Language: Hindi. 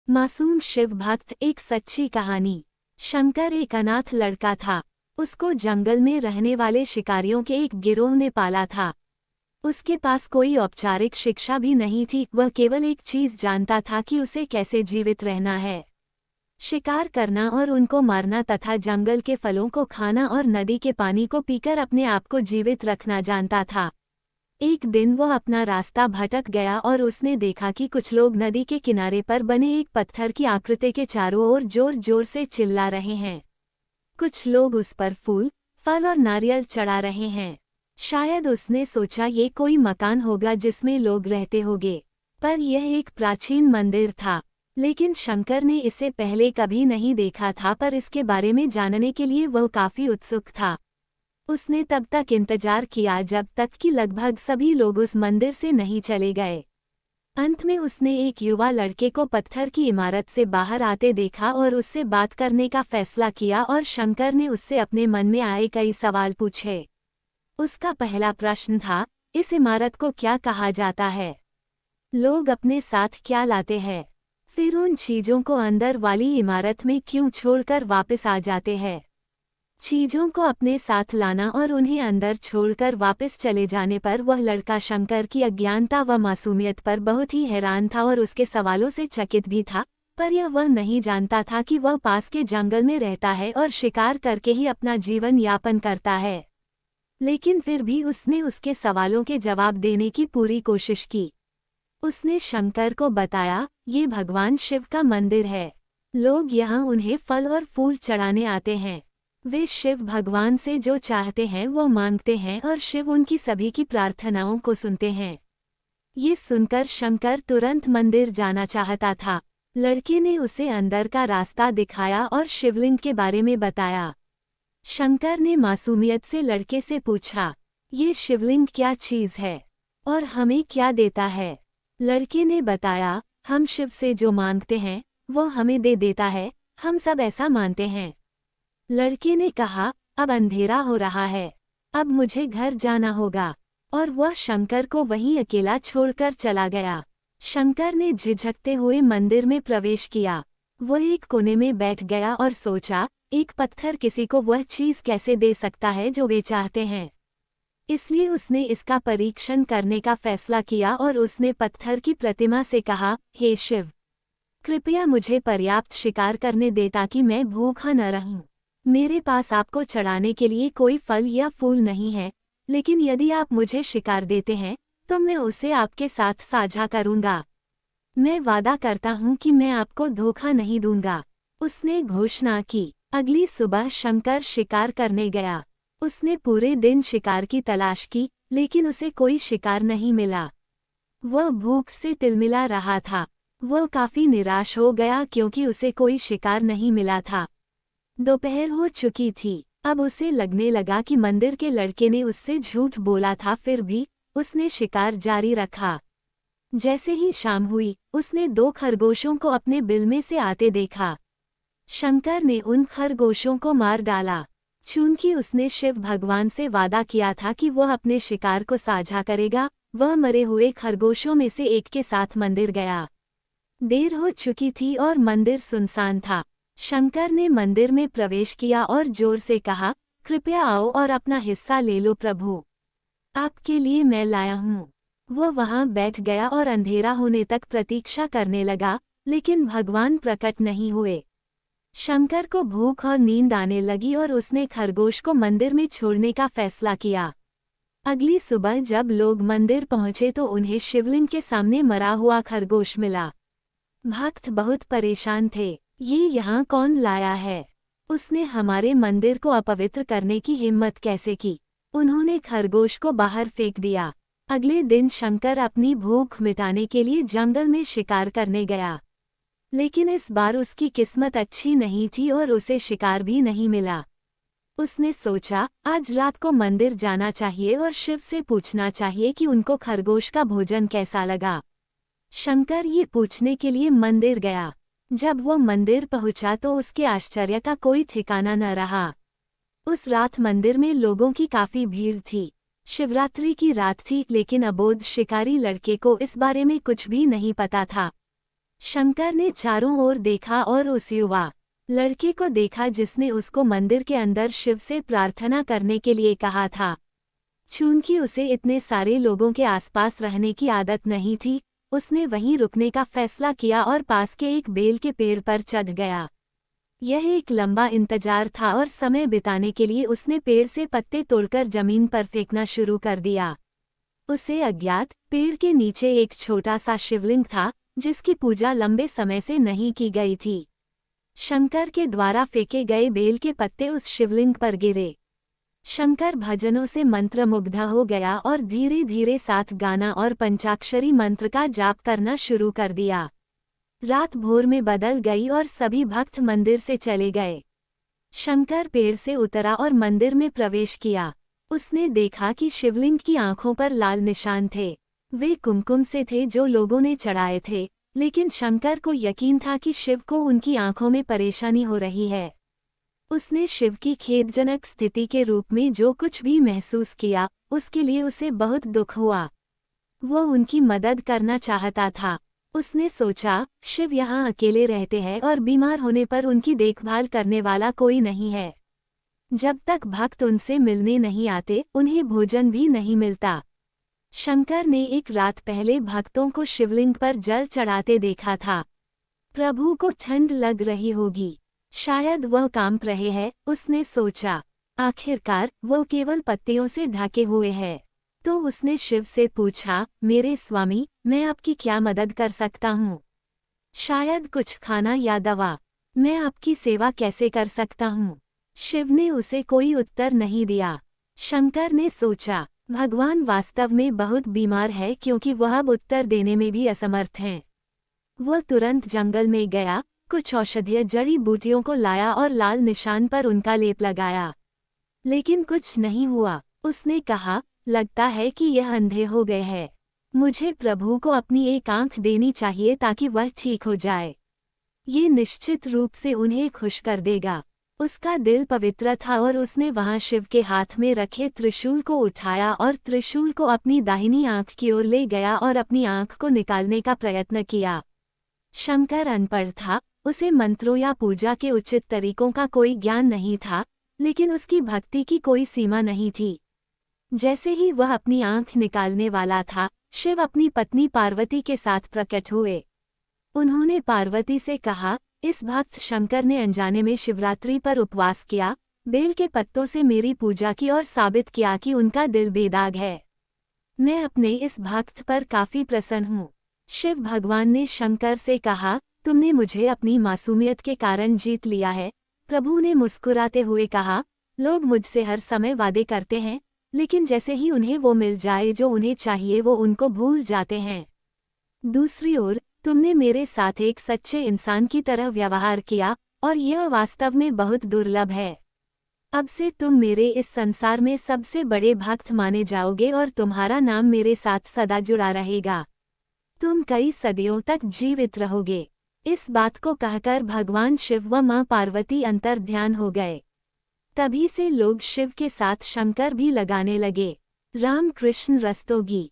मासूम शिव भक्त एक सच्ची कहानी। शंकर एक अनाथ लड़का था। उसको जंगल में रहने वाले शिकारियों के एक गिरोह ने पाला था। उसके पास कोई औपचारिक शिक्षा भी नहीं थी। वह केवल एक चीज जानता था कि उसे कैसे जीवित रहना है। शिकार करना और उनको मारना तथा जंगल के फलों को खाना और नदी के पानी को पीकर अपने आप को जीवित रखना जानता था। एक दिन वह अपना रास्ता भटक गया और उसने देखा कि कुछ लोग नदी के किनारे पर बने एक पत्थर की आकृति के चारों ओर जोर जोर से चिल्ला रहे हैं। कुछ लोग उस पर फूल, फल और नारियल चढ़ा रहे हैं। शायद उसने सोचा ये कोई मकान होगा जिसमें लोग रहते होंगे, पर यह एक प्राचीन मंदिर था। लेकिन शंकर ने इसे पहले कभी नहीं देखा था, पर इसके बारे में जानने के लिए वह काफी उत्सुक था। उसने तब तक इंतजार किया जब तक कि लगभग सभी लोग उस मंदिर से नहीं चले गए। अंत में उसने एक युवा लड़के को पत्थर की इमारत से बाहर आते देखा और उससे बात करने का फैसला किया और शंकर ने उससे अपने मन में आए कई सवाल पूछे। उसका पहला प्रश्न था, इस इमारत को क्या कहा जाता है? लोग अपने साथ क्या लाते हैं? फिर उन चीजों को अंदर वाली इमारत में क्यों छोड़कर वापस आ जाते हैं? चीजों को अपने साथ लाना और उन्हें अंदर छोड़कर वापस चले जाने पर वह लड़का शंकर की अज्ञानता व मासूमियत पर बहुत ही हैरान था और उसके सवालों से चकित भी था। पर यह वह नहीं जानता था कि वह पास के जंगल में रहता है और शिकार करके ही अपना जीवन यापन करता है। लेकिन फिर भी उसने उसके सवालों के जवाब देने की पूरी कोशिश की। उसने शंकर को बताया, ये भगवान शिव का मंदिर है। लोग यहाँ उन्हें फल और फूल चढ़ाने आते हैं। वे शिव भगवान से जो चाहते हैं वो मांगते हैं और शिव उनकी सभी की प्रार्थनाओं को सुनते हैं। ये सुनकर शंकर तुरंत मंदिर जाना चाहता था। लड़के ने उसे अंदर का रास्ता दिखाया और शिवलिंग के बारे में बताया। शंकर ने मासूमियत से लड़के से पूछा, ये शिवलिंग क्या चीज है और हमें क्या देता है? लड़के ने बताया, हम शिव से जो मांगते हैं वो हमें दे देता है, हम सब ऐसा मानते हैं। लड़के ने कहा, अब अंधेरा हो रहा है, अब मुझे घर जाना होगा। और वह शंकर को वहीं अकेला छोड़कर चला गया। शंकर ने झिझकते हुए मंदिर में प्रवेश किया। वह एक कोने में बैठ गया और सोचा, एक पत्थर किसी को वह चीज कैसे दे सकता है जो वे चाहते हैं। इसलिए उसने इसका परीक्षण करने का फैसला किया और उसने पत्थर की प्रतिमा से कहा, हे शिव, कृपया मुझे पर्याप्त शिकार करने दे ताकि मैं भूखा न रहूं। मेरे पास आपको चढ़ाने के लिए कोई फल या फूल नहीं है, लेकिन यदि आप मुझे शिकार देते हैं तो मैं उसे आपके साथ साझा करूंगा। मैं वादा करता हूं कि मैं आपको धोखा नहीं दूंगा। उसने घोषणा की। अगली सुबह शंकर शिकार करने गया। उसने पूरे दिन शिकार की तलाश की, लेकिन उसे कोई शिकार नहीं मिला। वह भूख से तिलमिला रहा था। वह काफी निराश हो गया क्योंकि उसे कोई शिकार नहीं मिला था। दोपहर हो चुकी थी। अब उसे लगने लगा कि मंदिर के लड़के ने उससे झूठ बोला था, फिर भी उसने शिकार जारी रखा। जैसे ही शाम हुई, उसने 2 खरगोशों को अपने बिल में से आते देखा। शंकर ने उन खरगोशों को मार डाला। चूंकि उसने शिव भगवान से वादा किया था कि वह अपने शिकार को साझा करेगा, वह मरे हुए खरगोशों में से एक के साथ मंदिर गया। देर हो चुकी थी और मंदिर सुनसान था। शंकर ने मंदिर में प्रवेश किया और जोर से कहा, कृपया आओ और अपना हिस्सा ले लो प्रभु, आपके लिए मैं लाया हूँ। वह वहां बैठ गया और अंधेरा होने तक प्रतीक्षा करने लगा, लेकिन भगवान प्रकट नहीं हुए। शंकर को भूख और नींद आने लगी और उसने खरगोश को मंदिर में छोड़ने का फैसला किया। अगली सुबह जब लोग मंदिर पहुंचे तो उन्हें शिवलिंग के सामने मरा हुआ खरगोश मिला। भक्त बहुत परेशान थे। ये यहाँ कौन लाया है? उसने हमारे मंदिर को अपवित्र करने की हिम्मत कैसे की? उन्होंने खरगोश को बाहर फेंक दिया। अगले दिन शंकर अपनी भूख मिटाने के लिए जंगल में शिकार करने गया, लेकिन इस बार उसकी किस्मत अच्छी नहीं थी और उसे शिकार भी नहीं मिला। उसने सोचा, आज रात को मंदिर जाना चाहिए और शिव से पूछना चाहिए कि उनको खरगोश का भोजन कैसा लगा। शंकर ये पूछने के लिए मंदिर गया। जब वो मंदिर पहुंचा तो उसके आश्चर्य का कोई ठिकाना न रहा। उस रात मंदिर में लोगों की काफी भीड़ थी। शिवरात्रि की रात थी, लेकिन अबोध शिकारी लड़के को इस बारे में कुछ भी नहीं पता था। शंकर ने चारों ओर देखा और उस युवा लड़के को देखा जिसने उसको मंदिर के अंदर शिव से प्रार्थना करने के लिए कहा था। चूंकि उसे इतने सारे लोगों के आसपास रहने की आदत नहीं थी, उसने वहीं रुकने का फैसला किया और पास के एक बेल के पेड़ पर चढ़ गया। यह एक लंबा इंतजार था और समय बिताने के लिए उसने पेड़ से पत्ते तोड़कर जमीन पर फेंकना शुरू कर दिया। उसे अज्ञात पेड़ के नीचे एक छोटा सा शिवलिंग था जिसकी पूजा लंबे समय से नहीं की गई थी। शंकर के द्वारा फेंके गए बेल के पत्ते उस शिवलिंग पर गिरे। शंकर भजनों से मंत्रमुग्ध हो गया और धीरे धीरे साथ गाना और पंचाक्षरी मंत्र का जाप करना शुरू कर दिया। रात भोर में बदल गई और सभी भक्त मंदिर से चले गए। शंकर पेड़ से उतरा और मंदिर में प्रवेश किया। उसने देखा कि शिवलिंग की आंखों पर लाल निशान थे। वे कुमकुम से थे जो लोगों ने चढ़ाए थे, लेकिन शंकर को यकीन था कि शिव को उनकी आंखों में परेशानी हो रही है। उसने शिव की खेदजनक स्थिति के रूप में जो कुछ भी महसूस किया, उसके लिए उसे बहुत दुख हुआ। वो उनकी मदद करना चाहता था। उसने सोचा, शिव यहाँ अकेले रहते हैं और बीमार होने पर उनकी देखभाल करने वाला कोई नहीं है। जब तक भक्त उनसे मिलने नहीं आते, उन्हें भोजन भी नहीं मिलता। शंकर ने एक रात पहले भक्तों को शिवलिंग पर जल चढ़ाते देखा था। प्रभु को ठंड लग रही होगी, शायद वह कांप रहे हैं, उसने सोचा। आखिरकार वो केवल पत्तियों से ढके हुए हैं। तो उसने शिव से पूछा, मेरे स्वामी, मैं आपकी क्या मदद कर सकता हूँ? शायद कुछ खाना या दवा। मैं आपकी सेवा कैसे कर सकता हूँ? शिव ने उसे कोई उत्तर नहीं दिया। शंकर ने सोचा, भगवान वास्तव में बहुत बीमार है क्योंकि वह अब उत्तर देने में भी असमर्थ हैं। वह तुरंत जंगल में गया, कुछ औषधीय जड़ी बूटियों को लाया और लाल निशान पर उनका लेप लगाया। लेकिन कुछ नहीं हुआ। उसने कहा, लगता है कि यह अंधे हो गए हैं। मुझे प्रभु को अपनी एक आंख देनी चाहिए ताकि वह ठीक हो जाए। ये निश्चित रूप से उन्हें खुश कर देगा। उसका दिल पवित्र था और उसने वहां शिव के हाथ में रखे त्रिशूल को उठाया और त्रिशूल को अपनी दाहिनी आंख की ओर ले गया और अपनी आंख को निकालने का प्रयत्न किया। शंकर अनपढ़ था, उसे मंत्रों या पूजा के उचित तरीकों का कोई ज्ञान नहीं था, लेकिन उसकी भक्ति की कोई सीमा नहीं थी। जैसे ही वह अपनी आंख निकालने वाला था, शिव अपनी पत्नी पार्वती के साथ प्रकट हुए। उन्होंने पार्वती से कहा, इस भक्त शंकर ने अनजाने में शिवरात्रि पर उपवास किया, बेल के पत्तों से मेरी पूजा की और साबित किया कि उनका दिल बेदाग है। मैं अपने इस भक्त पर काफी प्रसन्न हूँ। शिव भगवान ने शंकर से कहा, तुमने मुझे अपनी मासूमियत के कारण जीत लिया है। प्रभु ने मुस्कुराते हुए कहा, लोग मुझसे हर समय वादे करते हैं, लेकिन जैसे ही उन्हें वो मिल जाए जो उन्हें चाहिए वो उनको भूल जाते हैं। दूसरी ओर, तुमने मेरे साथ एक सच्चे इंसान की तरह व्यवहार किया और यह वास्तव में बहुत दुर्लभ है। अब से तुम मेरे इस संसार में सबसे बड़े भक्त माने जाओगे और तुम्हारा नाम मेरे साथ सदा जुड़ा रहेगा। तुम कई सदियों तक जीवित रहोगे। इस बात को कहकर भगवान शिव व मां पार्वती अंतर ध्यान हो गए। तभी से लोग शिव के साथ शंकर भी लगाने लगे। राम कृष्ण रस्तोगी।